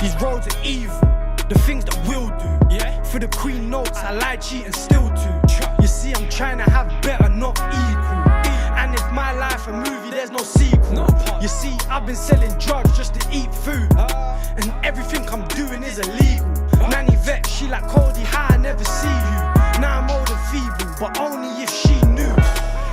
These roads are evil, the things that we'll do. Yeah. For the queen notes, I lie, cheat and still do. You see, I'm trying to have better, not equal. And if my life a movie, there's no sequel. You see, I've been selling drugs just to eat food, and everything I'm doing is illegal. Nanny vet, she like Kodee, how I never see you. Now I'm old and feeble, but only if she knew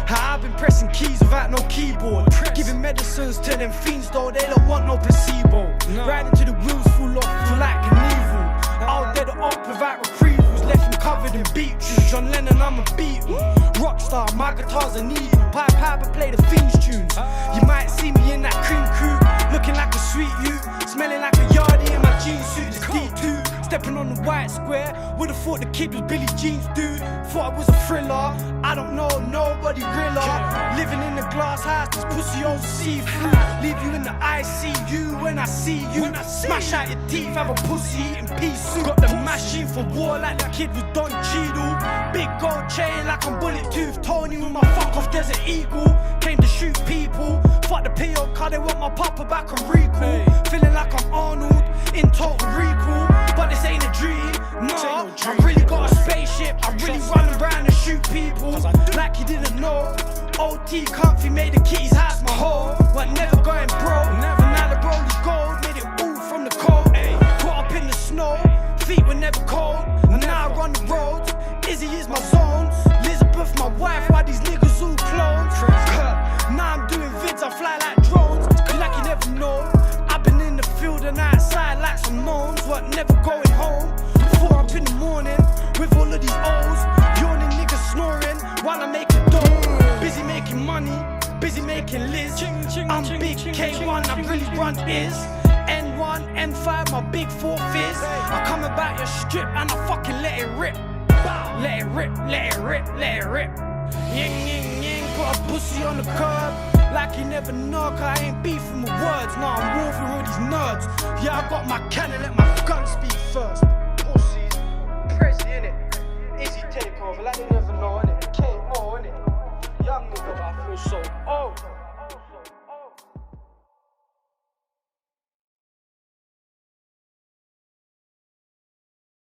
how I've been pressing keys without no keyboard. Giving medicines to them fiends though, they don't want no placebo. Riding to the wheels full off, feel like an evil. I'll dead up without reprievals, left him covered in beetroot. John Lennon, I'm a Beatle. Rockstar, my guitar's a needle. Pipe Piper play the Fiends tunes. You might see me in that cream coupe, looking like a sweet youth, smelling like a yardie in my jean suit. It's D2. Stepping on the white square, would've thought the kid was Billie Jean's dude. Thought I was a thriller, I don't know nobody realer. Living in a glass house, this pussy all see-through. Leave you in the ICU when I see you. Smash out your teeth, have a pussy eating pea soup. Got the machine for war like the kid was Don Cheadle. Big gold chain like I'm Bullet Tooth Tony with my fuck off Desert Eagle. Came to shoot people, fuck the PO car, they want my papa back on recall. Feeling like I'm Arnold, in total recall. But this ain't a dream, no, I really got a spaceship. I really run around and shoot people like you didn't know. OT comfy made the kitty's house my home. But never going broke, never. Now the road is gold, made it all from the cold. Caught up in the snow, feet were never cold. And now I run the roads, Izzy is my zone. Elizabeth my wife, why these niggas all clones? Now I'm doing vids, I fly like drones. Like you never know, I've been in the field and outside like some moans. What, never going home? 4 up in the morning with all of these O's. Yawning niggas snoring while I make a dough. Busy making money, busy making Liz. I'm big K1, I really run is N1, N5, my big 4 fizz. I come about your strip and I fucking let it rip. Let it rip, let it rip, let it rip. Ying, ying, ying, put a pussy on the curb. Like you never know, cause I ain't beefing with words. Nah, I'm wolfing all these nerds. Yeah, I got my cannon, let my gun speak first.